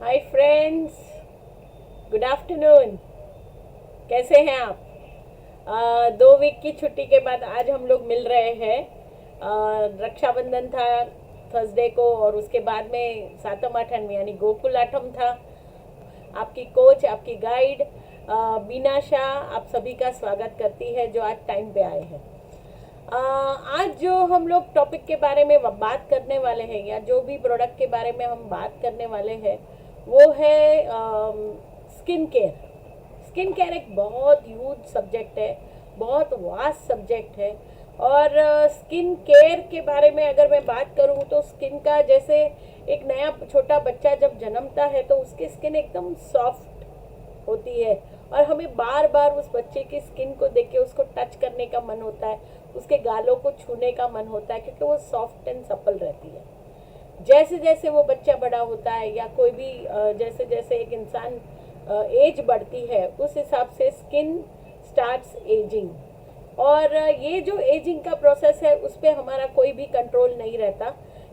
Hi friends, good afternoon. कैसे हैं आप? 2 वीक की छुट्टी के बाद आज हम लोग मिल रहे हैं। रक्षाबंधन था थर्सडे को, और उसके बाद में सातम आठम यानी गोकुल आठम था। आपकी कोच, आपकी गाइड बीना शाह आप सभी का स्वागत करती है जो आज टाइम पे आए हैं। आज जो हम लोग टॉपिक के बारे में बात करने वाले हैं, या जो भी प्रोडक्ट के बारे में हम बात करने वाले हैं, वो है स्किन केयर। स्किन केयर एक बहुत ह्यूज सब्जेक्ट है, बहुत वास्ट सब्जेक्ट है। और स्किन केयर के बारे में अगर मैं बात करूँ तो स्किन का, जैसे एक नया छोटा बच्चा जब जन्मता है तो उसकी स्किन एकदम सॉफ्ट होती है, और हमें बार बार उस बच्चे की स्किन को देख के उसको टच करने का मन होता है, उसके गालों को छूने का मन होता है, क्योंकि वो सॉफ्ट एंड सपल रहती है। जैसे जैसे वो बच्चा बड़ा होता है, या कोई भी जैसे जैसे एक इंसान एज बढ़ती है, उस हिसाब से स्किन स्टार्ट्स एजिंग। और ये जो एजिंग का प्रोसेस है, उस पर हमारा कोई भी कंट्रोल नहीं रहता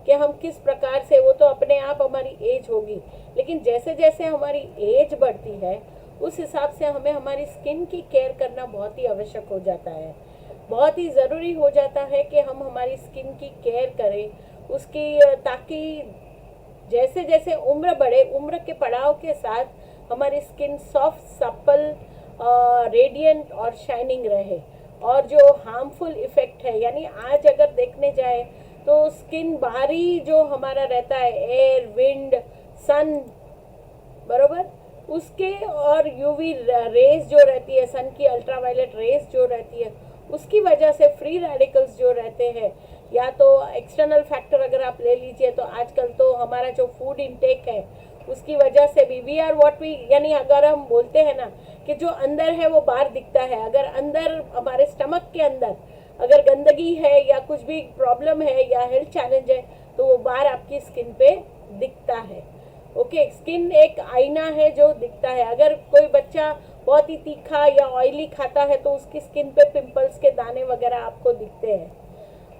कि हम किस प्रकार से, वो तो अपने आप हमारी एज होगी। लेकिन जैसे जैसे हमारी एज बढ़ती है, उस हिसाब से हमें हमारी स्किन की केयर करना बहुत ही आवश्यक हो जाता है। बहुत ही ज़रूरी हो जाता है कि हम हमारी स्किन की केयर करें उसकी, ताकि जैसे जैसे उम्र बढ़े, उम्र के पड़ाव के साथ हमारी स्किन सॉफ्ट, सपल, रेडियंट और शाइनिंग रहे। और जो हार्मफुल इफ़ेक्ट है, यानी आज अगर देखने जाए तो स्किन बाहरी जो हमारा रहता है, एयर, विंड, सन, बरोबर, उसके और यूवी रेज जो रहती है, सन की अल्ट्रावायलेट रेज जो रहती है, उसकी वजह से फ्री रेडिकल्स जो रहते हैं, या तो एक्सटर्नल फैक्टर अगर आप ले लीजिए, तो आजकल तो हमारा जो फूड इनटेक है उसकी वजह से भी वी आर व्हाट वी, यानी अगर हम बोलते हैं ना कि जो अंदर है वो बाहर दिखता है। अगर अंदर हमारे स्टमक के अंदर अगर गंदगी है या कुछ भी प्रॉब्लम है या हेल्थ चैलेंज है, तो वो बाहर आपकी स्किन पे दिखता है। ओके, स्किन एक आईना है जो दिखता है। अगर कोई बच्चा बहुत ही तीखा या ऑयली खाता है तो उसकी स्किन पे पिंपल्स के दाने वगैरह आपको दिखते हैं।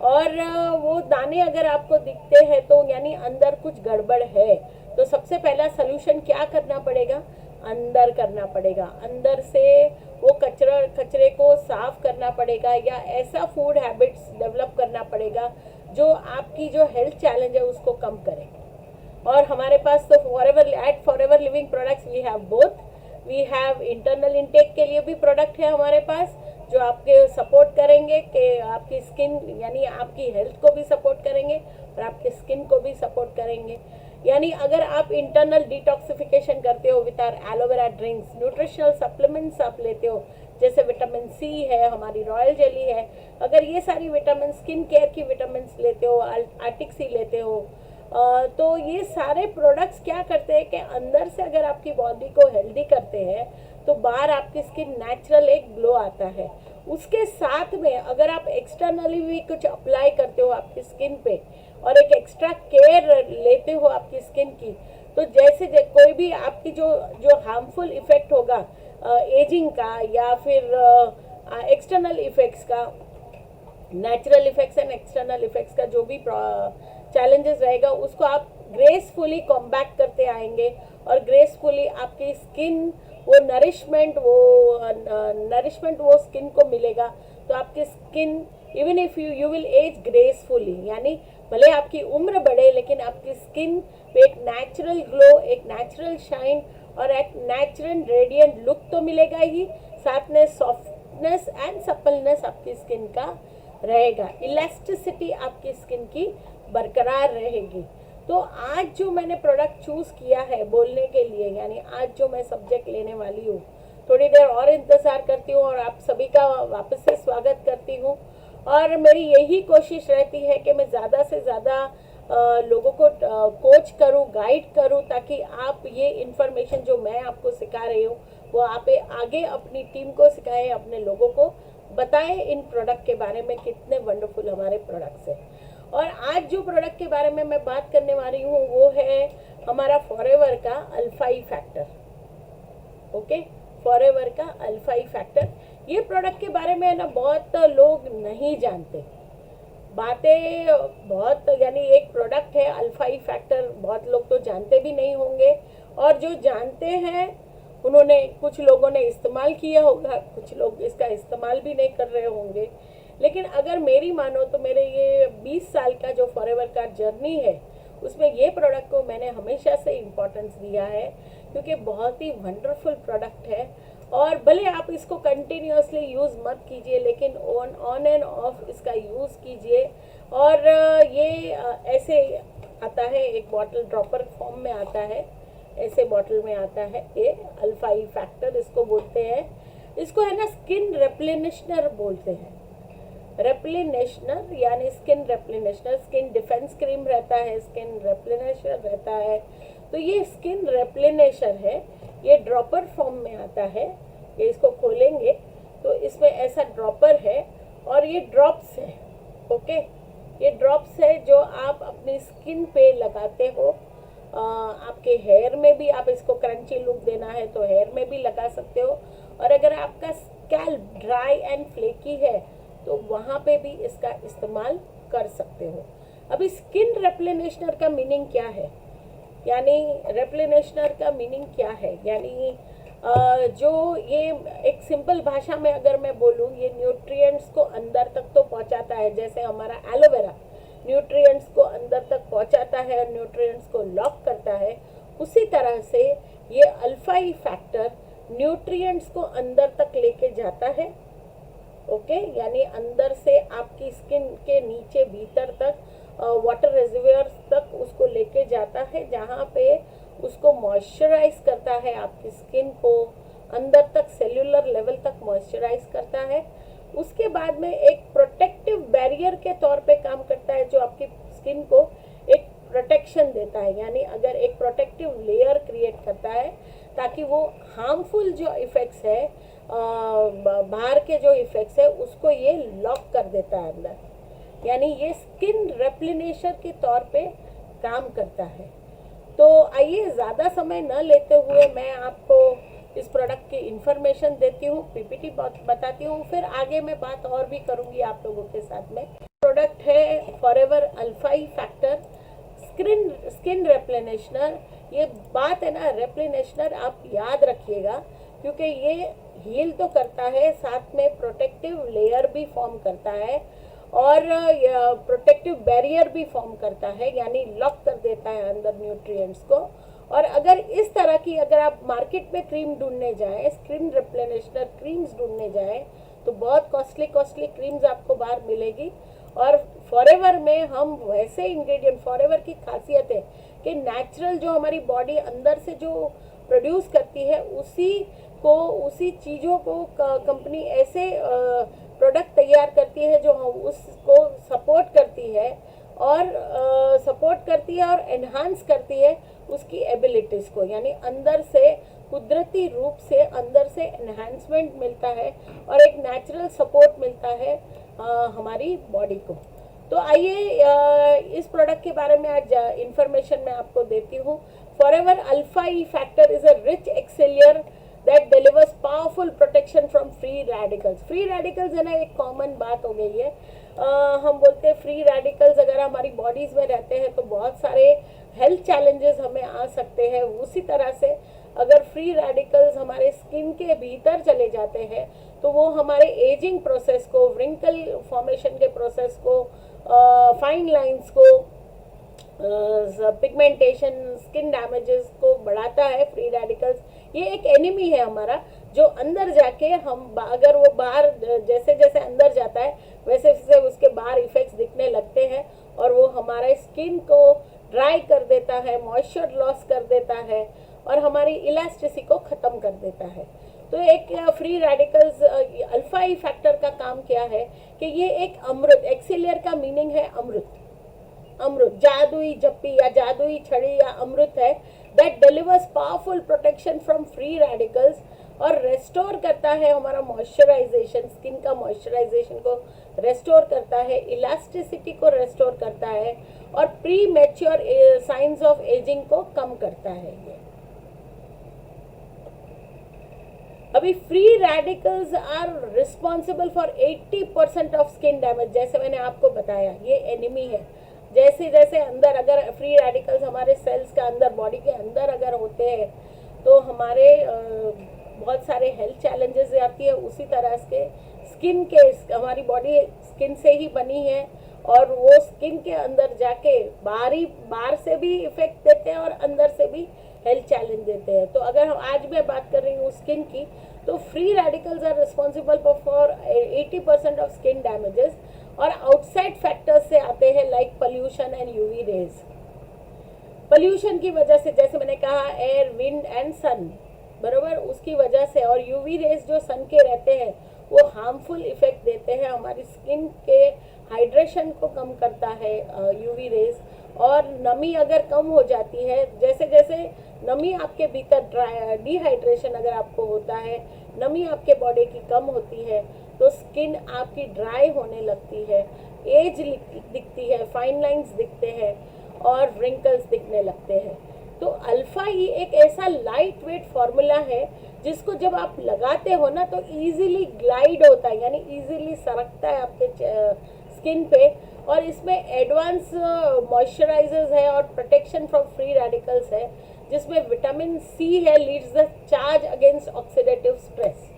और वो दाने अगर आपको दिखते हैं तो यानी अंदर कुछ गड़बड़ है। तो सबसे पहला सलूशन क्या करना पड़ेगा? अंदर करना पड़ेगा। अंदर से वो कचरे को साफ करना पड़ेगा, या ऐसा फूड हैबिट्स डेवलप करना पड़ेगा जो आपकी जो हेल्थ चैलेंज है उसको कम करे। और हमारे पास तो Forever Living products we have both. We have internal intake के लिए भी प्रोडक्ट है हमारे पास, जो आपके सपोर्ट करेंगे कि आपकी स्किन, यानी आपकी हेल्थ को भी सपोर्ट करेंगे और आपकी स्किन को भी सपोर्ट करेंगे। यानी अगर आप इंटरनल डिटॉक्सिफिकेशन करते हो with our aloe vera drinks, nutritional supplements आप लेते हो, जैसे विटामिन सी है, हमारी रॉयल जेली है, अगर ये सारी विटामिन, स्किन केयर की विटामिन लेते हो, आर्टिक सी लेते हो, तो ये सारे प्रोडक्ट्स क्या करते हैं कि अंदर से अगर आपकी बॉडी को हेल्दी करते हैं तो बाहर आपकी स्किन नेचुरल एक ग्लो आता है। उसके साथ में अगर आप एक्सटर्नली भी कुछ अप्लाई करते हो आपकी स्किन पे, और एक एक्स्ट्रा केयर लेते हो आपकी स्किन की, तो जैसे कोई भी आपकी जो जो हार्मफुल इफेक्ट होगा एजिंग का, या फिर एक्सटर्नल इफेक्ट्स का, natural effects and external effects का जो भी चैलेंजेस रहेगा, उसको आप ग्रेसफुली कॉम्बैट करते आएंगे। और ग्रेसफुली आपकी स्किन वो नरिशमेंट वो स्किन को मिलेगा। तो आपकी skin, even if you will age gracefully, यानी भले आपकी उम्र बढ़े लेकिन आपकी स्किन पे एक नेचुरल ग्लो, एक नेचुरल शाइन और एक नेचुरल रेडियंट लुक तो मिलेगा ही, साथ में सॉफ्टनेस एंड सपलनेस आपकी स्किन का रहेगा। इलास्टिसिटी आपकी स्किन की बरकरार रहेगी। तो आज जो मैंने प्रोडक्ट चूज़ किया है बोलने के लिए, यानी आज जो मैं सब्जेक्ट लेने वाली हूँ, थोड़ी देर और इंतज़ार करती हूँ और आप सभी का वापस से स्वागत करती हूँ। और मेरी यही कोशिश रहती है कि मैं ज़्यादा से ज़्यादा लोगों को कोच करूँ, गाइड करूँ, ताकि आप ये इन्फॉर्मेशन जो मैं आपको सिखा रही हूँ वो आप आगे अपनी टीम को सिखाएं, अपने लोगों को बताएं इन प्रोडक्ट के बारे में, कितने वंडरफुल हमारे प्रोडक्ट्स हैं। और आज जो प्रोडक्ट के बारे में मैं बात करने वाली हूँ वो है हमारा फॉरएवर का अल्फाई फैक्टर। ओके, फॉरएवर का अल्फाई फैक्टर, ये प्रोडक्ट के बारे में ना बहुत लोग नहीं जानते। बातें बहुत, यानी एक प्रोडक्ट है अल्फाई फैक्टर, बहुत लोग तो जानते भी नहीं होंगे। और जो जानते हैं उन्होंने, कुछ लोगों ने इस्तेमाल किया होगा, कुछ लोग इसका इस्तेमाल भी नहीं कर रहे होंगे। लेकिन अगर मेरी मानो तो मेरे ये 20 साल का जो फॉरएवर का जर्नी है उसमें ये प्रोडक्ट को मैंने हमेशा से इम्पोर्टेंस दिया है, क्योंकि बहुत ही वंडरफुल प्रोडक्ट है। और भले आप इसको कंटिन्यूसली यूज़ मत कीजिए, लेकिन ऑन एंड ऑफ इसका यूज़ कीजिए। और ये ऐसे आता है, एक बॉटल ड्रॉपर फॉर्म में आता है, ऐसे बॉटल में आता है। ये अल्फा ई फैक्टर इसको बोलते हैं। इसको है ना स्किन रेप्लेनिशनर बोलते हैं। रेप्लेनिशनर यानी स्किन रेप्लेनिशनर, स्किन डिफेंस क्रीम रहता है, स्किन रेप्लेनिशर रहता है। तो ये स्किन रेप्लेनिशर है, ये ड्रॉपर फॉर्म में आता है। ये इसको खोलेंगे तो इसमें ऐसा ड्रॉपर है और ये ड्रॉप्स है। ओके, ये ड्रॉप्स है जो आप अपनी स्किन पे लगाते हो। आपके हेयर में भी आप इसको क्रंची लुक देना है तो हेयर में भी लगा सकते हो। और अगर आपका स्कैल्प ड्राई एंड फ्लेकी है तो वहाँ पे भी इसका इस्तेमाल कर सकते हो। अभी स्किन रेप्लेनिशनर का मीनिंग क्या है, यानी रेप्लेनिशनर का मीनिंग क्या है, यानी जो ये एक सिंपल भाषा में अगर मैं बोलूँ, ये न्यूट्रिएंट्स को अंदर तक तो पहुँचाता है। जैसे हमारा एलोवेरा न्यूट्रिएंट्स को अंदर तक पहुँचाता है और न्यूट्रिएंट्स को लॉक करता है, उसी तरह से ये अल्फा ई फैक्टर न्यूट्रिएंट्स को अंदर तक लेके जाता है। ओके, यानी अंदर से आपकी स्किन के नीचे भीतर तक वाटर रिजर्वियर्स तक उसको लेके जाता है, जहाँ पे उसको मॉइस्चराइज करता है, आपकी स्किन को अंदर तक सेल्यूलर लेवल तक मॉइस्चराइज करता है। उसके बाद में एक प्रोटेक्टिव बैरियर के तौर पे काम करता है, जो आपकी स्किन को एक प्रोटेक्शन देता है, यानी अगर एक प्रोटेक्टिव लेयर क्रिएट करता है ताकि वो हार्मफुल जो इफ़ेक्ट्स है, बाहर के जो इफ़ेक्ट्स है, उसको ये लॉक कर देता है अंदर। यानी ये स्किन रेप्लेनिशर के तौर पे काम करता है। तो आइए, ज़्यादा समय न लेते हुए मैं आपको इस प्रोडक्ट की इंफॉर्मेशन देती हूँ, पीपीटी बताती हूँ, फिर आगे मैं बात और भी करूँगी आप लोगों के साथ में। प्रोडक्ट है forever Alpha E factor skin रेप्लेनिशनर। ये बात है ना, रेप्लेनिशनर आप याद रखिएगा, क्योंकि ये हील तो करता है, साथ में प्रोटेक्टिव लेयर भी फॉर्म करता है और प्रोटेक्टिव बैरियर भी फॉर्म करता है, यानी लॉक कर देता है अंदर न्यूट्रिएंट्स को। और अगर इस तरह की अगर आप मार्केट में क्रीम ढूंढने जाएं, स्किन रिप्लेनिशनर क्रीम्स ढूंढने जाएं, तो बहुत कॉस्टली क्रीम्स आपको बाहर मिलेगी। और फॉरएवर में हम वैसे इंग्रेडिएंट, फॉरएवर की खासियत है कि नेचुरल जो हमारी बॉडी अंदर से जो प्रोड्यूस करती है, उसी चीज़ों को कंपनी ऐसे प्रोडक्ट तैयार करती है जो उसको सपोर्ट करती है और एनहांस करती है उसकी एबिलिटीज़ को, यानी अंदर से कुदरती रूप से अंदर से एनहांसमेंट मिलता है और एक नेचुरल सपोर्ट मिलता है हमारी बॉडी को। तो आइए इस प्रोडक्ट के बारे में आज इंफॉर्मेशन मैं आपको देती हूँ। Forever Alpha E Factor is a rich elixir that delivers powerful protection from free radicals। Free radicals है ना, एक कॉमन बात हो गई है। हम बोलते हैं फ्री रेडिकल्स अगर हमारी बॉडीज़ में रहते हैं तो बहुत सारे हेल्थ चैलेंजेस हमें आ सकते हैं। उसी तरह से अगर फ्री रेडिकल्स हमारे स्किन के भीतर चले जाते हैं तो वो हमारे एजिंग प्रोसेस को, व्रिंकल फॉर्मेशन के प्रोसेस को, फाइन लाइंस को, पिगमेंटेशन, स्किन डैमेजेस को बढ़ाता है। फ्री रेडिकल्स ये एक एनिमी है हमारा, जो अंदर जाके अगर वो बाहर जैसे जैसे अंदर जाता है वैसे वैसे उसके बाहर इफेक्ट्स दिखने लगते हैं और वो हमारे स्किन को ड्राई कर देता है, मॉइस्चर लॉस कर देता है और हमारी इलास्टिसिटी को ख़त्म कर देता है। तो एक free radicals alpha E factor का काम क्या है कि ये एक अमृत, एक्सेलियर का मीनिंग है अमृत, जादुई जप्पी या जादुई छड़ी या अमृत है, that delivers powerful protection from free radicals और रेस्टोर करता है हमारा मॉइस्चराइजेशन, स्किन का मॉइस्चराइजेशन को रेस्टोर करता है, इलास्टिसिटी को रेस्टोर करता है और premature signs of ageing को कम करता है। ये अभी free radicals are responsible for 80% of skin damage. जैसे मैंने आपको बताया ये एनिमी है, जैसे जैसे अंदर अगर फ्री रेडिकल्स हमारे सेल्स के अंदर, बॉडी के अंदर अगर होते हैं तो हमारे बहुत सारे हेल्थ चैलेंजेस आती है। उसी तरह से स्किन के, हमारी बॉडी स्किन से ही बनी है और वो स्किन के अंदर जाके बाहर से भी इफेक्ट देते हैं और अंदर से भी हेल्थ चैलेंज देते हैं। तो अगर हम आज मैं बात कर रही हूँ स्किन की, तो free radicals are responsible for 80% of skin damages और आउटसाइड फैक्टर्स से आते हैं like pollution and UV rays. Pollution की वजह से, जैसे मैंने कहा, एयर, विंड एंड सन, बरोबर, उसकी वजह से, और यूवी रेज जो सन के रहते हैं वो हार्मफुल इफेक्ट देते हैं हमारी स्किन के हाइड्रेशन को कम करता है यूवी रेज। और नमी अगर कम हो जाती है, जैसे जैसे नमी आपके भीतर डिहाइड्रेशन अगर आपको होता है, नमी आपके बॉडी की कम होती है तो स्किन आपकी ड्राई होने लगती है, एज दिखती है, फाइन लाइंस दिखते हैं और रिंकल्स दिखने लगते हैं। तो अल्फा ई एक ऐसा लाइट वेट फॉर्मूला है जिसको जब आप लगाते हो ना तो इजीली ग्लाइड होता है, यानी इजीली सरकता है आपके स्किन पे। और इसमें एडवांस मॉइस्चराइजर्स है और प्रोटेक्शन फ्रॉम फ्री रेडिकल्स है, जिसमें विटामिन सी है, leads the charge against oxidative stress.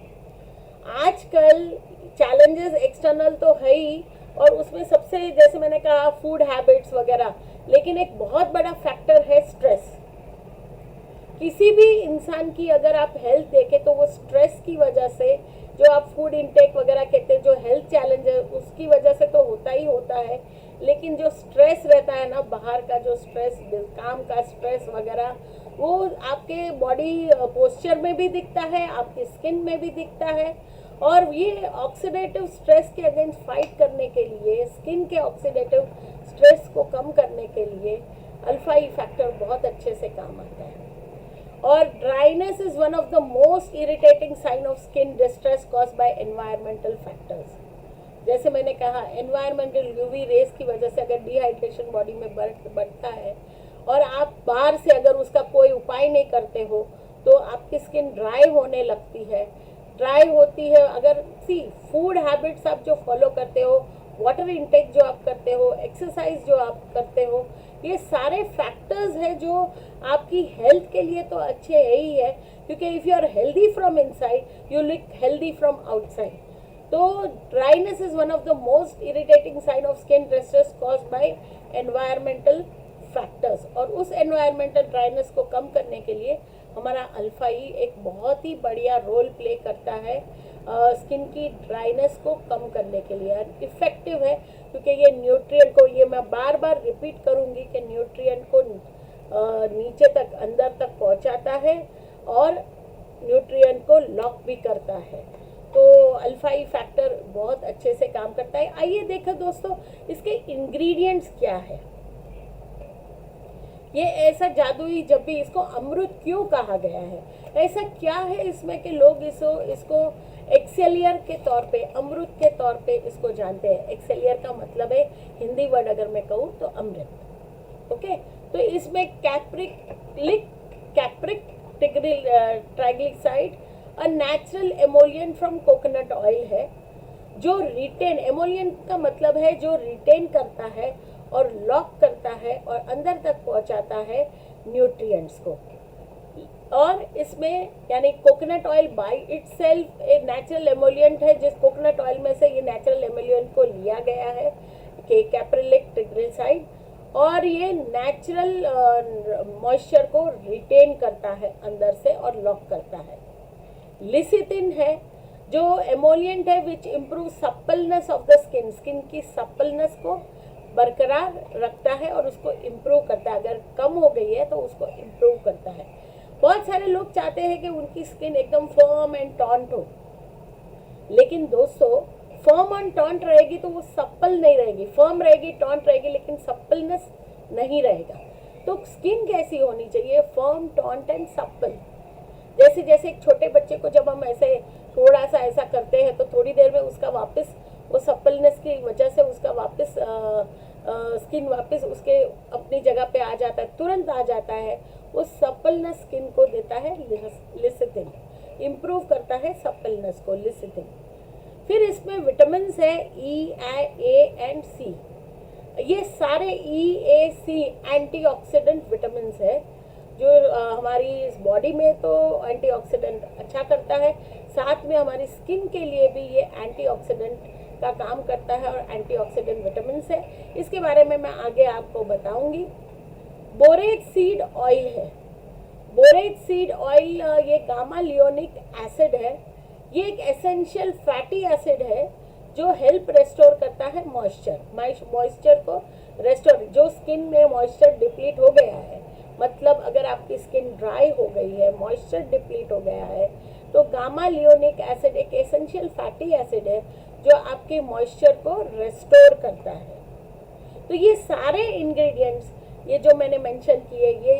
आजकल चैलेंजेस एक्सटर्नल तो है ही, और उसमें सबसे, जैसे मैंने कहा, फूड हैबिट्स वगैरह, लेकिन एक बहुत बड़ा फैक्टर है स्ट्रेस। किसी भी इंसान की अगर आप हेल्थ देखें तो वो स्ट्रेस की वजह से, जो आप फूड इनटेक वगैरह कहते हैं, जो हेल्थ चैलेंज है उसकी वजह से तो होता ही होता है। लेकिन जो स्ट्रेस रहता है ना, बाहर का जो स्ट्रेस, काम का स्ट्रेस वगैरह, वो आपके बॉडी पोस्चर में भी दिखता है, आपकी स्किन में भी दिखता है। और ये ऑक्सीडेटिव स्ट्रेस के अगेंस्ट फाइट करने के लिए, स्किन के ऑक्सीडेटिव स्ट्रेस को कम करने के लिए अल्फा ई फैक्टर बहुत अच्छे से काम आता है। और dryness is one of the most irritating sign of skin distress caused by environmental factors. जैसे मैंने कहा, एनवायरमेंटल यूवी रेज की वजह से अगर डिहाइड्रेशन बॉडी में बढ़ता है और आप बाहर से अगर उसका कोई उपाय नहीं करते हो तो आपकी स्किन ड्राई होने लगती है, ड्राई होती है। अगर फूड हैबिट्स आप जो फॉलो करते हो, वाटर इनटेक जो आप करते हो, एक्सरसाइज जो आप करते हो, ये सारे फैक्टर्स हैं जो आपकी हेल्थ के लिए तो अच्छे है ही है, क्योंकि if you are healthy from inside you look healthy from outside. तो dryness is one of the most irritating sign of skin distress caused by environmental factors. और उस एनवायरमेंटल ड्राइनेस को कम करने के लिए हमारा अल्फा ई एक बहुत ही बढ़िया रोल प्ले करता है स्किन की ड्राइनेस को कम करने के लिए। इफ़ेक्टिव है क्योंकि ये न्यूट्रिएंट को, ये मैं बार बार रिपीट करूँगी कि न्यूट्रिएंट को नीचे तक, अंदर तक पहुँचाता है और न्यूट्रिएंट को लॉक भी करता है। तो अल्फा ई फैक्टर बहुत अच्छे से काम करता है। आइए देखो दोस्तों, इसके इंग्रेडिएंट्स क्या है। ये ऐसा जादुई जब्बी, इसको अमृत क्यों कहा गया है? ऐसा क्या है इसमें कि लोग इसको एक्सेलियर के तौर पे, अमृत के तौर पे इसको जानते हैं। एक्सेलियर का मतलब है, हिंदी वर्ड अगर मैं कहूँ तो अमृत। ओके, तो इसमें capric triglyceride a natural emollient from coconut oil है, जो रिटेन, एमोलियन का मतलब है जो रिटेन करता है और लॉक करता है और अंदर तक पहुंचाता है न्यूट्रिएंट्स को। और इसमें, यानी कोकोनट ऑयल बाय इटसेल्फ एक नेचुरल एमोलियंट है, जिस कोकोनट ऑयल में से ये नेचुरल एमोलियंट को लिया गया है कि कैप्रिक ट्राइग्लिसराइड, और ये नेचुरल मॉइस्चर को रिटेन करता है अंदर से और लॉक करता है। लिसिथिन है जो एमोलियंट है which improve suppleness of the skin, skin की सप्पलनेस को बरकरार रखता है और उसको इम्प्रूव करता है। अगर कम हो गई है तो उसको इम्प्रूव करता है। बहुत सारे लोग चाहते हैं कि उनकी स्किन एकदम फर्म एंड टॉन्ट हो, लेकिन दोस्तों फर्म एंड टॉन्ट रहेगी तो वो सप्पल नहीं रहेगी। फर्म रहेगी, टॉन्ट रहेगी, लेकिन सप्पलनेस नहीं रहेगा। तो स्किन कैसी होनी चाहिए? Firm, taunt and supple. जैसे जैसे एक छोटे बच्चे को जब हम ऐसे थोड़ा सा ऐसा करते हैं तो थोड़ी देर में उसका वापस वो सप्पलनेस की वजह से उसका वापस स्किन वापस उसके अपनी जगह पे आ जाता है, तुरंत आ जाता है। वो सप्पलनेस स्किन को देता है लिसिथिन, इम्प्रूव करता है सप्पलनेस को लिसिथिन। फिर इसमें विटामिन्स है E, A एंड C। ये सारे EAC एंटीऑक्सीडेंट विटामिन है जो हमारी इस बॉडी में तो एंटीऑक्सीडेंट अच्छा करता है, साथ में हमारी स्किन के लिए भी ये एंटीऑक्सीडेंट का काम करता है और एंटीऑक्सीडेंट विटामिन है। इसके बारे में मैं आगे आपको बताऊंगी। बोरेज सीड ऑयल है। बोरेज सीड ऑयल ये गामा लियोनिक एसिड है। ये एक एसेंशियल फैटी एसिड है जो हेल्प रेस्टोर करता है मॉइस्चर को रेस्टोर। जो स्किन में मॉइस्चर डिप्लीट हो गया है, मतलब अगर आपकी स्किन ड्राई हो गई है, मॉइस्चर डिप्लीट हो गया है, तो गामा लियोनिक एसिड एक एसेंशियल फैटी एसिड है जो आपके मॉइस्चर को रेस्टोर करता है। तो ये सारे इंग्रेडिएंट्स ये जो मैंने मेंशन किए, ये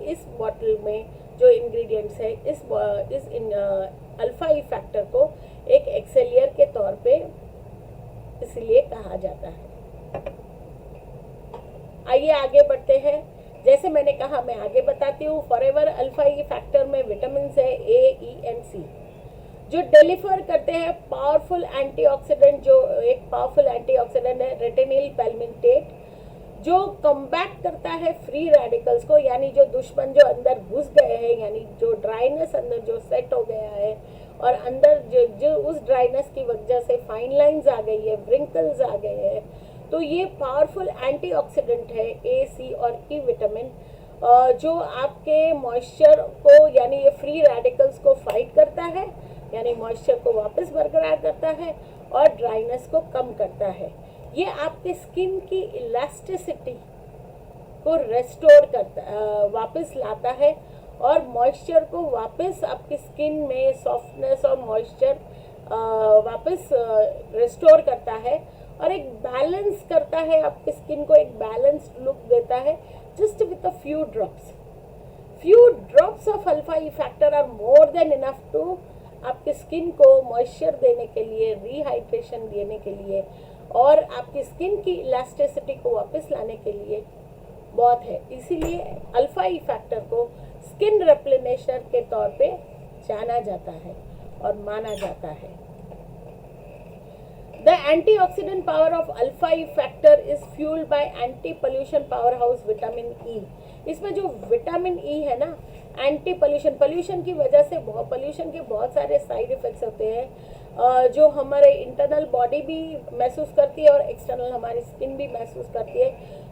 इस बॉटल में जो इंग्रेडिएंट्स है इस अल्फा ई फैक्टर को एक एक्सेलियर के तौर पे इसलिए कहा जाता है। आइए आगे बढ़ते हैं। जैसे मैंने कहा, मैं आगे बताती हूँ। फॉरएवर अल्फा ई फैक्टर में विटामिन है A, E and C जो डिलीवर करते हैं पावरफुल एंटीऑक्सीडेंट। जो एक पावरफुल एंटीऑक्सीडेंट है रेटिनिल पैल्मिटेट, जो कम्बैट करता है फ्री रेडिकल्स को, यानी जो दुश्मन जो अंदर घुस गए हैं, यानी जो ड्राइनेस अंदर जो सेट हो गया है और अंदर जो उस ड्राइनेस की वजह से फाइन लाइंस आ गई है, व्रिंकल्स आ गए हैं, तो ये पावरफुल एंटीऑक्सीडेंट है A, C और E विटामिन, जो आपके मॉइस्चर को यानी ये फ्री रेडिकल्स को फाइट करता है, यानी मॉइस्चर को वापस बरकरार करता है और ड्राइनेस को कम करता है। ये आपके स्किन की इलास्टिसिटी को रेस्टोर करता वापस लाता है और मॉइस्चर को वापस आपकी स्किन में सॉफ्टनेस और मॉइस्चर वापस रेस्टोर करता है और एक बैलेंस करता है, आपकी स्किन को एक बैलेंस्ड लुक देता है just with a few drops of Alpha E factor are more than enough to आपकी स्किन को मॉइस्चर देने के लिए, रिहाइड्रेशन देने के लिए और आपकी स्किन की इलास्टिसिटी को वापस लाने के लिए बहुत है। इसीलिए अल्फा ई फैक्टर को स्किन रेप्लेनिशर के तौर पे जाना जाता है और माना जाता है। The antioxidant power of Alpha E Factor is fuelled bye anti pollution power house vitamin E. इसमें जो विटामिन ई है ना, एंटी पोल्यूशन की वजह से पोल्यूशन के बहुत सारे साइड इफेक्ट्स होते हैं जो हमारे इंटरनल बॉडी भी महसूस करती है और एक्सटर्नल हमारी स्किन भी महसूस करती है।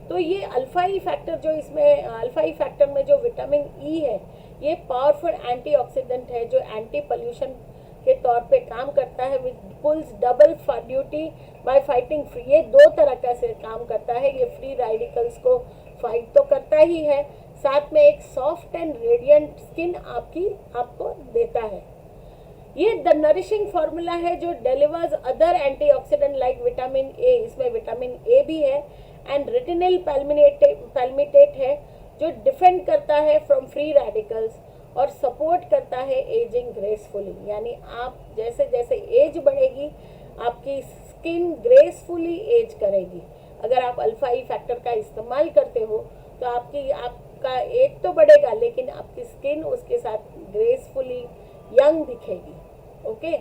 तो ये अल्फा ई फैक्टर जो इसमें अल्फा ई फैक्टर में जो विटामिन ई है, ये पावरफुल एंटीऑक्सीडेंट है जो एंटी पोल्यूशन के तौर पे काम करता है with pulls double duty by fighting free. ये दो तरह का से काम करता है। ये फ्री रेडिकल्स को फाइट तो करता ही है, साथ में एक सॉफ्ट एंड रेडिएंट स्किन आपको देता है। ये द नरिशिंग फार्मूला है जो delivers other antioxidant like vitamin A, इसमें विटामिन ए भी है, एंड रेटिनिल पैल्मिटेट है जो डिफेंड करता है फ्रॉम फ्री रेडिकल्स और सपोर्ट करता है एजिंग ग्रेसफुली। यानी आप जैसे जैसे एज बढ़ेगी आपकी स्किन ग्रेसफुली एज करेगी। अगर आप अल्फा ई फैक्टर का इस्तेमाल करते हो तो आपका एज तो बढ़ेगा लेकिन आपकी स्किन उसके साथ ग्रेसफुली यंग दिखेगी। ओके,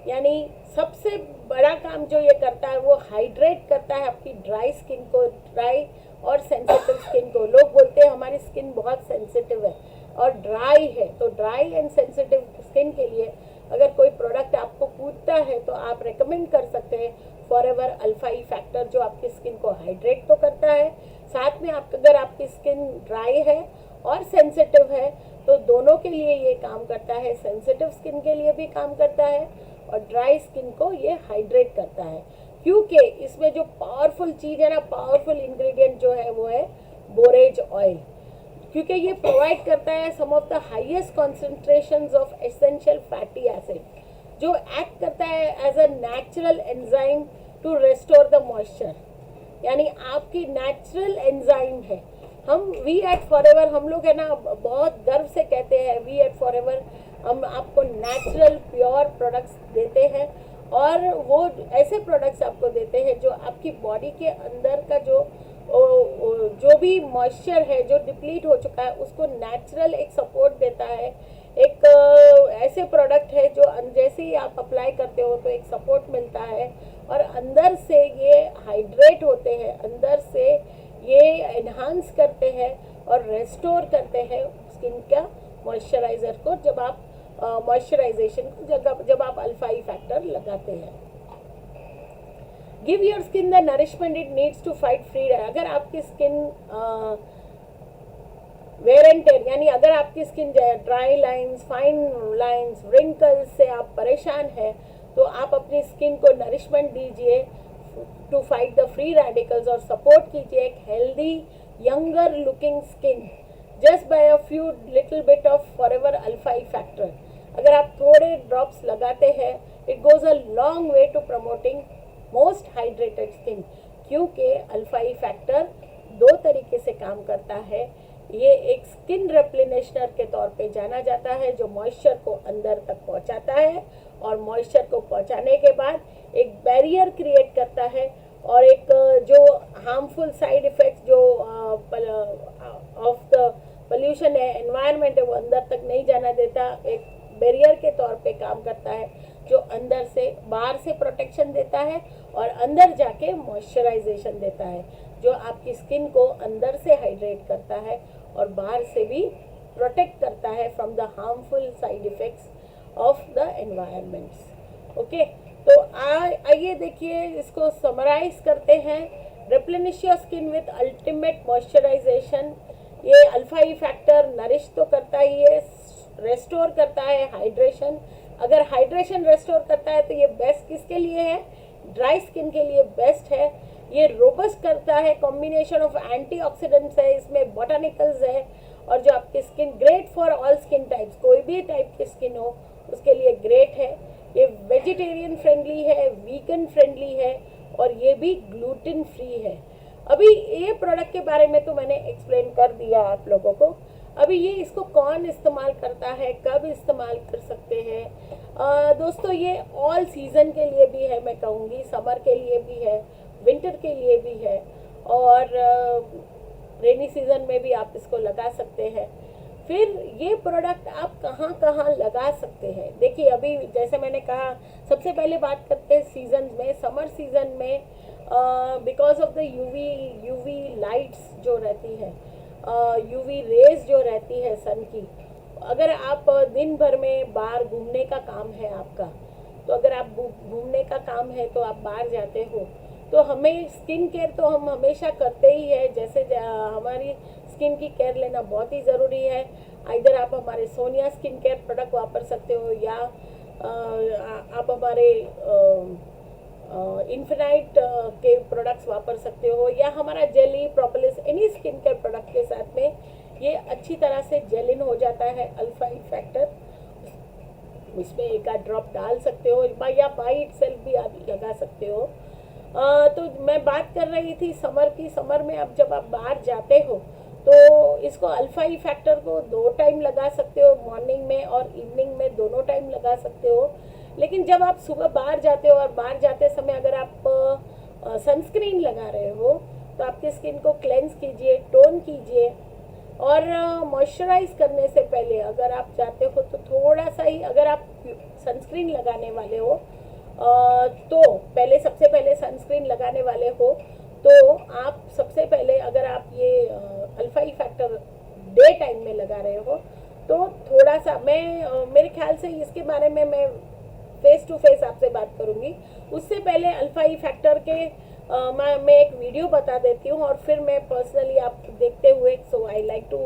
यानी सबसे बड़ा काम जो ये करता है वो हाइड्रेट करता है आपकी ड्राई स्किन को, ड्राई और सेंसिटिव स्किन को। लोग बोलते हैं हमारी स्किन बहुत सेंसिटिव है और ड्राई है, तो ड्राई एंड सेंसिटिव स्किन के लिए अगर कोई प्रोडक्ट आपको पूछता है तो आप रेकमेंड कर सकते हैं फॉरएवर अल्फा ई फैक्टर, जो आपकी स्किन को हाइड्रेट तो करता है, साथ में अगर आपकी स्किन ड्राई है और सेंसिटिव है तो दोनों के लिए ये काम करता है। सेंसिटिव स्किन के लिए भी काम करता है और ड्राई स्किन को ये हाइड्रेट करता है, क्योंकि इसमें जो पावरफुल चीज़ है ना, पावरफुल इंग्रेडिएंट जो है वो है बोरेज ऑयल, क्योंकि ये प्रोवाइड करता है some of the highest concentrations of essential fatty acid, जो एक्ट करता है as a natural enzyme to restore the moisture. यानी आपकी नेचुरल एंजाइम है। हम वी एट फॉरएवर, हम लोग है ना बहुत गर्व से कहते हैं वी एट फॉरएवर हम आपको नेचुरल प्योर प्रोडक्ट्स देते हैं और वो ऐसे प्रोडक्ट्स आपको देते हैं जो आपकी बॉडी के अंदर का जो भी मॉइस्चर है जो डिप्लीट हो चुका है उसको नेचुरल एक सपोर्ट देता है। एक ऐसे प्रोडक्ट है जो जैसे ही आप अप्लाई करते हो तो एक सपोर्ट मिलता है और अंदर से ये हाइड्रेट होते हैं, अंदर से ये एनहांस करते हैं और रेस्टोर करते हैं स्किन का मॉइस्चराइज़र को, जब आप मॉइस्चराइजेशन को जब आप अल्फा ई फैक्टर लगाते हैं। Give your skin the nourishment it needs to fight free. अगर आपकी स्किन वेयर एंड टेयर, यानी अगर आपकी skin dry lines, fine lines, wrinkles से आप परेशान हैं, तो आप अपनी स्किन को नरिशमेंट दीजिए to fight the free radicals और सपोर्ट कीजिए एक healthy younger looking skin just by a few little bit of Forever Alpha E factor. अगर आप थोड़े ड्रॉप्स लगाते हैं, it goes a long way to promoting most hydrated skin, क्योंकि Alpha E factor दो तरीके से काम करता है। ये एक स्किन रेप्लिनेशनर के तौर पे जाना जाता है, जो मॉइस्चर को अंदर तक पहुंचाता है और मॉइस्चर को पहुंचाने के बाद एक बैरियर क्रिएट करता है और एक जो हार्मफुल साइड इफ़ेक्ट्स जो ऑफ द पोल्यूशन है, एनवायरनमेंट है, वो अंदर तक नहीं जाना देता, एक बैरियर के तौर पे काम करता है, जो अंदर से बाहर से प्रोटेक्शन देता है और अंदर जाके मॉइस्चराइजेशन देता है, जो आपकी स्किन को अंदर से हाइड्रेट करता है और बाहर से भी प्रोटेक्ट करता है from the harmful side effects of the environments. Okay, तो आइए देखिए, इसको समराइज करते हैं। Replenish your skin with ultimate moisturisation. ये अल्फा ई फैक्टर नरिश तो करता ही है, रेस्टोर करता है हाइड्रेशन। अगर हाइड्रेशन रेस्टोर करता है तो ये बेस्ट किसके लिए है? ड्राई स्किन के लिए बेस्ट है। ये रोबस्ट करता है, कॉम्बिनेशन ऑफ एंटीऑक्सीडेंट्स है, इसमें बोटानिकल्स है, और जो आपकी skin great for all skin types, कोई भी टाइप की स्किन हो उसके लिए ग्रेट है। ये वेजिटेरियन फ्रेंडली है, वीगन फ्रेंडली है और ये भी ग्लूटेन फ्री है। अभी ये प्रोडक्ट के बारे में तो मैंने एक्सप्लेन कर दिया आप लोगों को। अभी ये इसको कौन इस्तेमाल करता है, कब इस्तेमाल कर सकते हैं? दोस्तों, ये ऑल सीज़न के लिए भी है, मैं कहूँगी समर के लिए भी है, विंटर के लिए भी है और रेनी सीज़न में भी आप इसको लगा सकते हैं। फिर ये प्रोडक्ट आप कहाँ कहाँ लगा सकते हैं? देखिए, अभी जैसे मैंने कहा, सबसे पहले बात करते हैं सीज़न में। समर सीज़न में because of the UV lights जो रहती है, यूवी रेज जो रहती है सन की, अगर आप दिन भर में बाहर घूमने का काम है आपका, तो अगर आप घूमने का काम है तो आप बाहर जाते हो, तो हमें स्किन केयर तो हम हमेशा करते ही है। जैसे हमारी स्किन की केयर लेना बहुत ही ज़रूरी है। इधर आप हमारे सोनिया स्किन केयर प्रोडक्ट वापर सकते हो, या आप हमारे इन्फिनाइट के प्रोडक्ट्स वापर सकते हो, या हमारा jelly propolis any skin care product के साथ में ये अच्छी तरह से जेल इन हो जाता है अल्फा ई फैक्टर। इसमें एक आध ड्रॉप डाल सकते हो या बाई इटसेल्फ भी आप लगा सकते हो। तो मैं बात कर रही थी समर की। समर में अब जब आप बाहर जाते हो तो इसको अल्फा ई फैक्टर को 2 टाइम लगा सकते हो, मॉर्निंग में और इवनिंग में, दोनों टाइम लगा सकते हो। लेकिन जब आप सुबह बाहर जाते हो और बाहर जाते समय अगर आप सनस्क्रीन लगा रहे हो तो आपकी स्किन को क्लेंस कीजिए, टोन कीजिए, और मॉइस्चराइज करने से पहले अगर आप जाते हो तो थोड़ा सा ही, अगर आप सनस्क्रीन लगाने वाले हो तो सबसे पहले सनस्क्रीन लगाने वाले हो तो आप सबसे पहले, अगर आप ये alpha E factor day time में लगा रहे हो तो थोड़ा सा, मेरे ख्याल से इसके बारे में मैं फेस टू फेस आपसे बात करूँगी। उससे पहले अल्फा ई फैक्टर के मैं एक वीडियो बता देती हूँ और फिर मैं पर्सनली आप देखते हुए, so I like to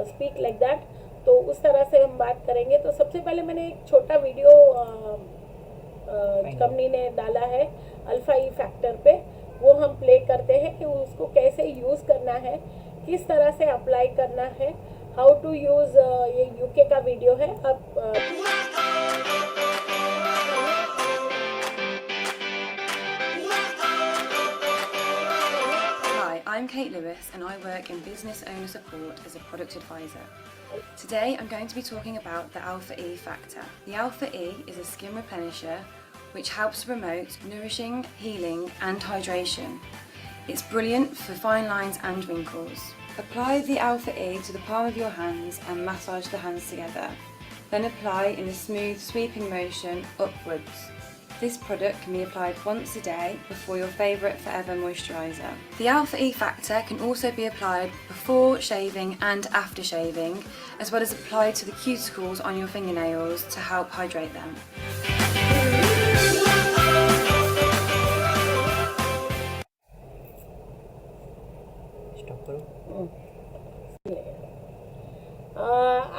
speak like that, तो उस तरह से हम बात करेंगे। तो सबसे पहले मैंने एक छोटा वीडियो कंपनी ने डाला है अल्फा ई फैक्टर पे, वो हम प्ले करते हैं कि उसको कैसे यूज़ करना है, किस तरह से अप्लाई करना है, हाउ टू यूज़। ये यूके का वीडियो है। I'm Kate Lewis and I work in business owner support as a product advisor. Today I'm going to be talking about the Alpha E factor. The Alpha E is a skin replenisher which helps promote nourishing, healing and hydration. It's brilliant for fine lines and wrinkles. Apply the Alpha E to the palm of your hands and massage the hands together. Then apply in a smooth sweeping motion upwards. This product can be applied once a day before your favourite Forever moisturiser. The Alpha E Factor can also be applied before shaving and after shaving, as well as applied to the cuticles on your fingernails to help hydrate them.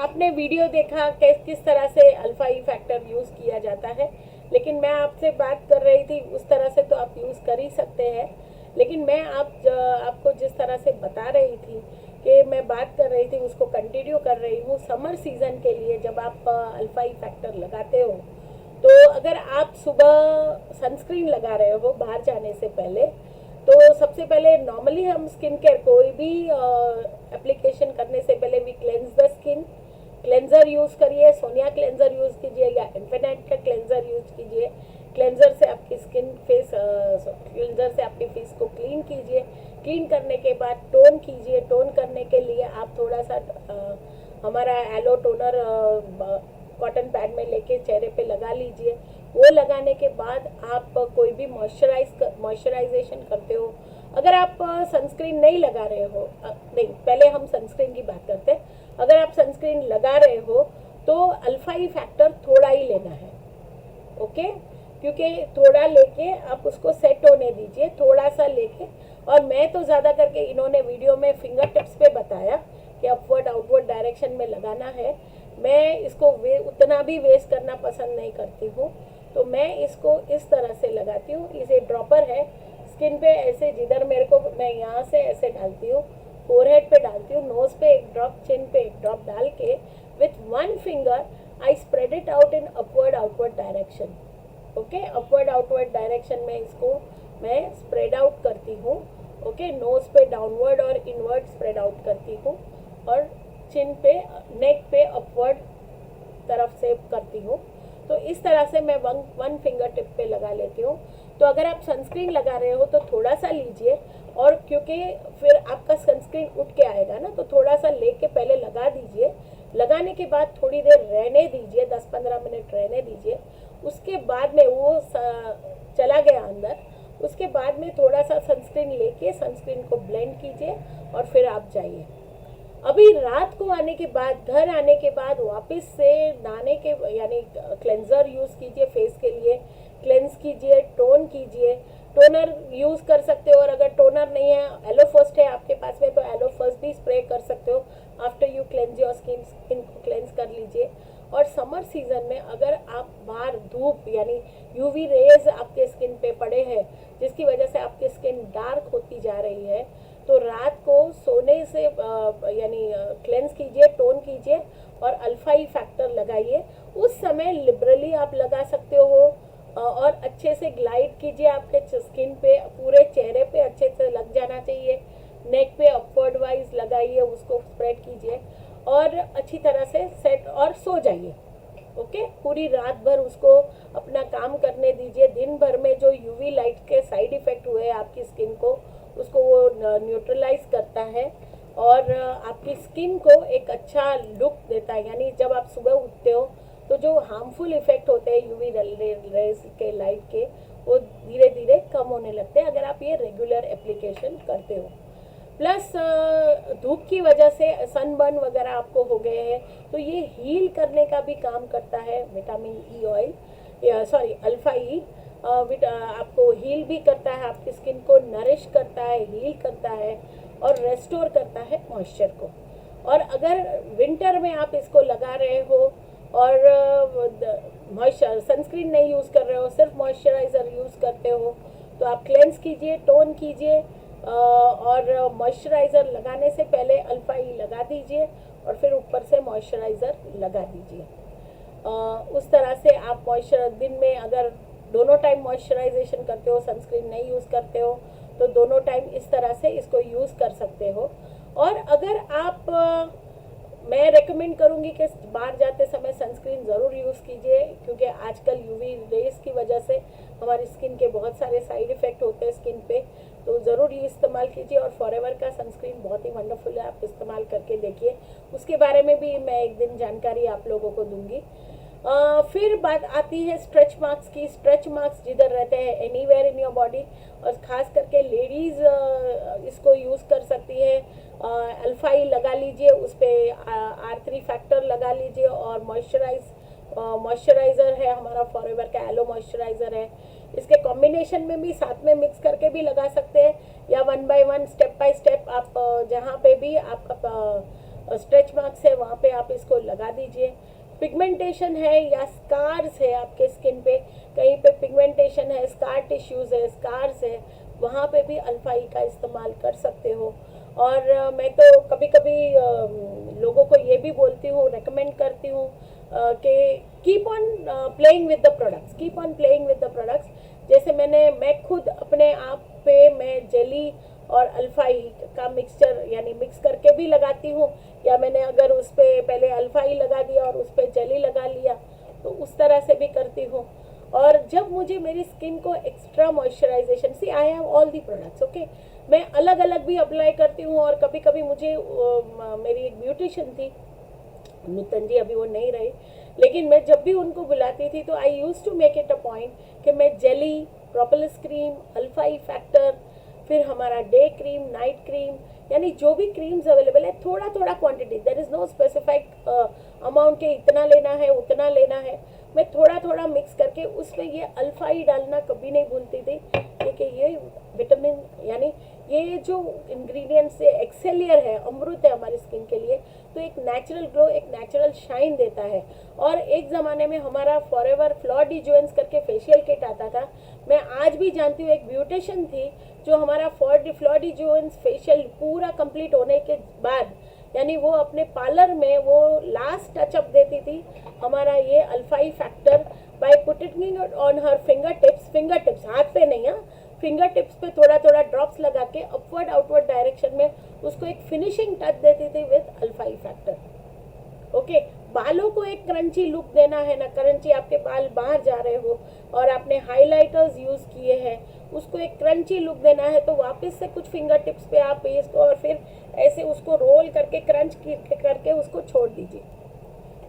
आपने video देखा किस तरह से alpha E factor use किया जाता है, लेकिन मैं आपसे बात कर रही थी उस तरह से तो आप यूज़ कर ही सकते हैं, लेकिन मैं आपको जिस तरह से बता रही थी कि मैं बात कर रही थी उसको कंटिन्यू कर रही हूँ। समर सीज़न के लिए जब आप अल्फा ई फैक्टर लगाते हो तो अगर आप सुबह सनस्क्रीन लगा रहे हो बाहर जाने से पहले, तो सबसे पहले नॉर्मली हम स्किन केयर कोई भी एप्लीकेशन करने से पहले we cleanse the skin. Cleanser use करिए, सोनिया क्लेंजर यूज़ कीजिए या इन्फिनिट का क्लेंजर यूज़ कीजिए। क्लेंजर से आपकी क्लेंजर से आपके फेस को क्लीन कीजिए। क्लीन करने के बाद टोन कीजिए। टोन करने के लिए आप थोड़ा सा हमारा एलो टोनर कॉटन पैड में लेके चेहरे पे लगा लीजिए। वो लगाने के बाद आप कोई भी मॉइस्चराइजेशन करते हो। अगर आप सनस्क्रीन नहीं लगा रहे हो, नहीं पहले हम सनस्क्रीन की बात करते हैं। अगर आप सनस्क्रीन लगा रहे हो तो अल्फा ई फैक्टर थोड़ा ही लेना है, ओके, क्योंकि थोड़ा लेके आप उसको सेट होने दीजिए, थोड़ा सा लेके। और मैं तो ज़्यादा करके इन्होंने वीडियो में फिंगर टिप्स पे बताया कि अपवर्ड आउटवर्ड डायरेक्शन में लगाना है। मैं इसको उतना भी वेस्ट करना पसंद नहीं करती हूँ, तो मैं इसको इस तरह से लगाती हूँ। इसे ड्रॉपर है स्किन पे, ऐसे जिधर मेरे को, मैं यहाँ से ऐसे डालती हूँ, फोरहेड पे डालती हूँ, नोज पे एक ड्रॉप, चिन पे एक ड्रॉप डाल के with one finger I spread it out in upward outward direction. Okay, upward outward direction में इसको मैं स्प्रेड आउट करती हूँ। ओके, नोज पे डाउनवर्ड और इनवर्ड स्प्रेड आउट करती हूँ और चिन पे, नेक पे अपवर्ड तरफ से करती हूँ। तो इस तरह से मैं वन फिंगर टिप पे लगा लेती हूँ। तो अगर आप सनस्क्रीन लगा रहे हो तो थोड़ा सा लीजिए, और क्योंकि फिर आपका सनस्क्रीन उठ के आएगा ना, तो थोड़ा सा लेके पहले लगा दीजिए। लगाने के बाद थोड़ी देर रहने दीजिए, 10-15 मिनट रहने दीजिए। उसके बाद में वो चला गया अंदर, उसके बाद में थोड़ा सा सनस्क्रीन लेके सनस्क्रीन को ब्लेंड कीजिए और फिर आप जाइए। अभी रात को आने के बाद, घर आने के बाद वापस से नहाने के, यानी क्लेंजर यूज़ कीजिए फेस के लिए, क्लेंस कीजिए, टोन कीजिए। टोनर यूज़ कर सकते हो, और अगर टोनर नहीं है, एलो फर्स्ट है आपके पास में, तो एलो फर्स्ट भी स्प्रे कर सकते हो। After you cleanse your skin को क्लेंस कर लीजिए। और समर सीज़न में अगर आप बाहर धूप यानी यूवी रेज आपके स्किन पे पड़े हैं, जिसकी वजह से आपकी स्किन डार्क होती जा रही है, तो रात को सोने से यानी क्लेंस कीजिए, टोन कीजिए और अल्फा ई फैक्टर लगाइए। उस समय लिबरली आप लगा सकते हो, और अच्छे से ग्लाइड कीजिए आपके स्किन पे, पूरे चेहरे पे अच्छे से लग जाना चाहिए। नेक पे अपवर्ड वाइज लगाइए, उसको स्प्रेड कीजिए और अच्छी तरह से सेट और सो जाइए। ओके, पूरी रात भर उसको अपना काम करने दीजिए। दिन भर में जो यूवी लाइट के साइड इफ़ेक्ट हुए आपकी स्किन को, उसको वो न्यूट्रलाइज करता है और आपकी स्किन को एक अच्छा लुक देता है। यानी जब आप सुबह उठते हो तो जो हार्मफुल इफ़ेक्ट होते हैं यूवी रेज के, लाइट के, वो धीरे धीरे कम होने लगते हैं अगर आप ये रेगुलर एप्लीकेशन करते हो। प्लस धूप की वजह से सनबर्न वगैरह आपको हो गए हैं, तो ये हील करने का भी काम करता है। विटामिन ई ऑयल, अल्फा ई आपको हील भी करता है, आपकी स्किन को नरिश करता है, हील करता है और रेस्टोर करता है मॉइस्चर को। और अगर विंटर में आप इसको लगा रहे हो और सनस्क्रीन नहीं यूज़ कर रहे हो, सिर्फ मॉइस्चराइज़र यूज़ करते हो, तो आप क्लेंस कीजिए, टोन कीजिए और मॉइस्चराइज़र लगाने से पहले अल्फा ई लगा दीजिए और फिर ऊपर से मॉइस्चराइज़र लगा दीजिए। उस तरह से आप मॉइस्चर दिन में अगर दोनों टाइम मॉइस्चराइजेशन करते हो, सनस्क्रीन नहीं यूज़ करते हो, तो दोनों टाइम इस तरह से इसको यूज़ कर सकते हो। और अगर आप मैं रेकमेंड करूँगी कि बाहर जाते समय सनस्क्रीन ज़रूर यूज़ कीजिए, क्योंकि आजकल यूवी रेस की वजह से हमारी स्किन के बहुत सारे साइड इफ़ेक्ट होते हैं स्किन पे, तो ज़रूर ये इस्तेमाल कीजिए। और फॉरएवर का सनस्क्रीन बहुत ही वंडरफुल है, आप इस्तेमाल करके देखिए। उसके बारे में भी मैं एक दिन जानकारी आप लोगों को दूंगी। फिर बात आती है स्ट्रेच मार्क्स की। स्ट्रेच मार्क्स जिधर रहते हैं एनीवेयर इन योर बॉडी, और ख़ास करके लेडीज़ इसको यूज़ कर सकती है। अल्फा ई लगा लीजिए, उस पर R3 फैक्टर लगा लीजिए, और मॉइस्चराइज़र है हमारा फॉरएवर का एलो मॉइस्चराइज़र है। इसके कॉम्बिनेशन में भी साथ में मिक्स करके भी लगा सकते हैं, या 1 बाय 1 स्टेप बाय स्टेप आप जहाँ पे भी आपका स्ट्रेच मार्क्स है वहाँ पे आप इसको लगा दीजिए। पिगमेंटेशन है या स्कार्स है आपके स्किन पे, कहीं पे पिगमेंटेशन है, स्कार टिश्यूज़ है, स्कार्स है, वहाँ पे भी अल्फा ई का इस्तेमाल कर सकते हो। और मैं तो कभी कभी लोगों को ये भी बोलती हूँ, रेकमेंड करती हूँ कि keep on playing with the products, keep on playing with the products. जैसे मैं खुद अपने आप पे मैं जेली और अल्फा ई का मिक्सचर यानी मिक्स करके भी लगाती हूँ, या मैंने अगर उस पर पहले अल्फा ई लगा दिया और उस पर जेली लगा लिया, तो उस तरह से भी करती हूँ। और जब मुझे मेरी स्किन को extra moisturisation, see I have all the products, okay, मैं अलग अलग भी अप्लाई करती हूँ। और कभी कभी मुझे मेरी एक ब्यूटिशियन थी नूतन जी, अभी वो नहीं रही, लेकिन मैं जब भी उनको बुलाती थी तो I use to make it a point कि मैं jelly, propolis cream, alpha E factor, फिर हमारा डे क्रीम, नाइट क्रीम, यानी जो भी क्रीम्स अवेलेबल है थोड़ा थोड़ा quantity, there is no specific amount के इतना लेना है उतना लेना है, मैं थोड़ा थोड़ा मिक्स करके उसमें ये अल्फा ई डालना कभी नहीं भूलती थी, क्योंकि ये विटामिन यानी ये जो इंग्रेडिएंट्स से एक्सेलियर है, अमृत है हमारी स्किन के लिए, तो एक नेचुरल ग्लो, एक नेचुरल शाइन देता है। और एक ज़माने में हमारा फॉरएवर फ्लॉडिजुएंस करके फेशियल किट आता था, मैं आज भी जानती हूँ, एक ब्यूटिशियन थी जो हमारा फ्लॉडिजुएंस फेशियल पूरा कंप्लीट होने के बाद, यानी वो अपने पार्लर में वो लास्ट टचअप देती थी हमारा ये alpha E factor by putting it on her finger tips, हाथ पे नहीं, हाँ, फिंगर टिप्स पे थोड़ा थोड़ा ड्रॉप्स लगा के अपवर्ड आउटवर्ड डायरेक्शन में उसको एक फिनिशिंग टच देती थी with alpha E factor. Okay, बालों को एक क्रंची लुक देना है ना, क्रंची आपके बाल बाहर जा रहे हो और आपने हाइलाइटर्स यूज़ किए हैं, उसको एक क्रंची लुक देना है, तो वापस से कुछ फिंगर टिप्स पे आप इसको और फिर ऐसे उसको रोल करके क्रंच करके उसको छोड़ दीजिए,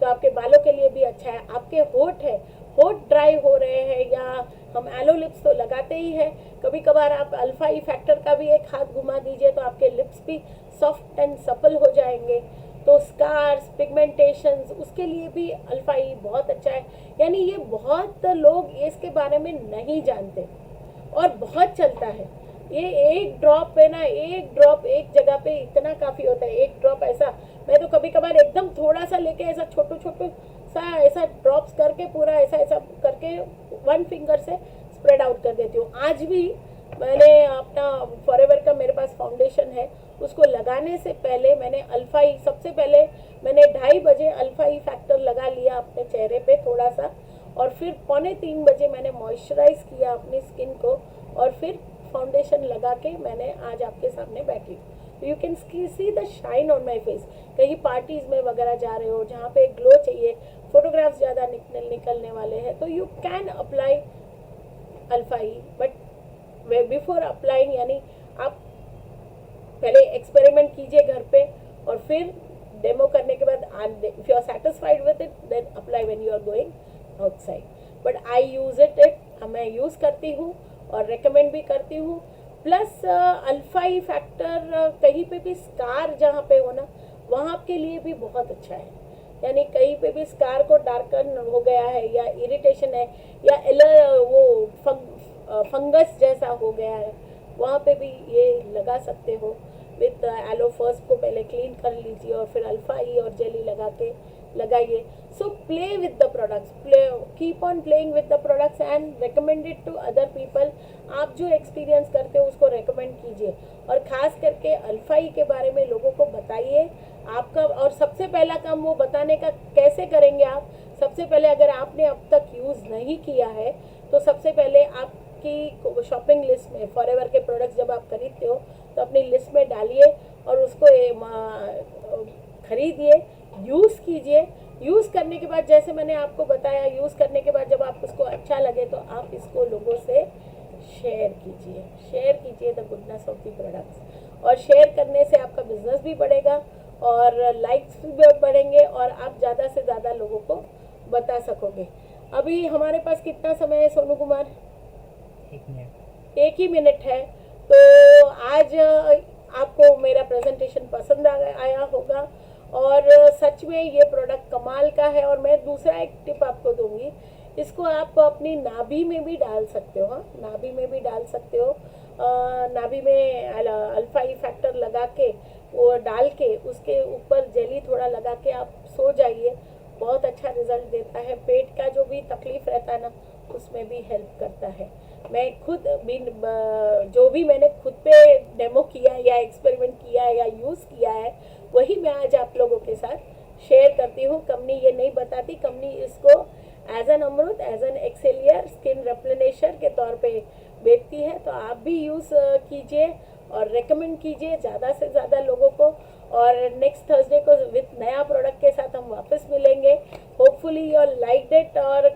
तो आपके बालों के लिए भी अच्छा है। आपके होठ ड्राई हो रहे हैं, या हम एलो लिप्स तो लगाते ही हैं, कभी कभार आप अल्फा ई फैक्टर का भी एक हाथ घुमा दीजिए तो आपके लिप्स भी सॉफ्ट एंड सपल हो जाएंगे। तो स्कार्स, पिगमेंटेशंस, उसके लिए भी अल्फा ई बहुत अच्छा है। यानी ये बहुत लोग इसके बारे में नहीं जानते और बहुत चलता है। ये एक ड्रॉप है ना, एक ड्रॉप एक जगह पे इतना काफ़ी होता है, एक ड्रॉप ऐसा, मैं तो कभी कभार एकदम थोड़ा सा लेके ऐसा छोटू सा ऐसा ड्रॉप्स करके पूरा ऐसा करके 1 फिंगर से स्प्रेड आउट कर देती हूँ। आज भी मैंने अपना फॉरएवर का मेरे पास फाउंडेशन है, उसको लगाने से पहले मैंने अल्फा ई, सबसे पहले मैंने 2:30 बजे अल्फा ई फैक्टर लगा लिया अपने चेहरे पे थोड़ा सा, और फिर 2:45 बजे मैंने मॉइस्चराइज किया अपनी स्किन को, और फिर फाउंडेशन लगा के मैंने आज आपके सामने बैठी। You can see the shine on my face. कहीं पार्टीज़ में वगैरह जा रहे हो जहाँ पे ग्लो चाहिए, फोटोग्राफ्स ज़्यादा निकलने वाले हैं, तो you can apply alpha E, but before applying, यानी आप पहले एक्सपेरिमेंट कीजिए घर पे, और फिर डेमो करने के बाद if you are satisfied with it then apply when you are going outside. But I use it, मैं यूज़ करती हूँ और रेकमेंड भी करती हूँ। प्लस अल्फा ई फैक्टर कहीं पे भी स्कार जहाँ पे हो ना, वहाँ के लिए भी बहुत अच्छा है। यानी कहीं पे भी स्कार को डार्कन हो गया है, या इरिटेशन है, या वो फंगस जैसा हो गया है, वहाँ पे भी ये लगा सकते हो। विथ एलो फर्स्ट को पहले क्लीन कर लीजिए और फिर अल्फा ई और जेली लगा के लगाइए। So play with the products, keep on playing with the products and recommend it to other people. आप जो एक्सपीरियंस करते हो उसको रेकमेंड कीजिए, और ख़ास करके अल्फा ई के बारे में लोगों को बताइए। आपका और सबसे पहला काम वो बताने का कैसे करेंगे आप, सबसे पहले अगर आपने अब तक यूज़ नहीं किया है तो सबसे पहले आपकी शॉपिंग लिस्ट में फॉरएवर के प्रोडक्ट्स जब आप खरीदते हो तो अपनी लिस्ट में डालिए और उसको खरीदिए, यूज़ कीजिए। यूज़ करने के बाद जैसे मैंने आपको बताया, यूज़ करने के बाद जब आपको उसको अच्छा लगे तो आप इसको लोगों से शेयर कीजिए the goodness of the products. और शेयर करने से आपका बिजनेस भी बढ़ेगा और लाइक्स भी बढ़ेंगे और आप ज़्यादा से ज़्यादा लोगों को बता सकोगे। अभी हमारे पास कितना समय है सोनू कुमार? 1 ही मिनट है। तो आज आपको मेरा प्रेजेंटेशन पसंद आया होगा और सच में ये प्रोडक्ट कमाल का है। और मैं दूसरा एक टिप आपको दूंगी, इसको आप अपनी नाभि में भी डाल सकते हो। हाँ, नाभि में भी डाल सकते हो। नाभि में अल्फा ई फैक्टर लगा के वो डाल के उसके ऊपर जेली थोड़ा लगा के आप सो जाइए, बहुत अच्छा रिजल्ट देता है। पेट का जो भी तकलीफ रहता है ना, उसमें भी हेल्प करता है। मैं खुद भी जो भी मैंने खुद पे डेमो किया है या एक्सपेरिमेंट किया है या यूज़ किया है, वही मैं आज आप लोगों के साथ शेयर करती हूँ। कंपनी ये नहीं बताती, कंपनी इसको as an Amrit, as an elixir skin replenisher के तौर पे बेचती है। तो आप भी यूज़ कीजिए और रेकमेंड कीजिए ज़्यादा से ज़्यादा लोगों को। और नेक्स्ट थर्सडे को विथ नया प्रोडक्ट के साथ हम वापस मिलेंगे। Hopefully you like it. और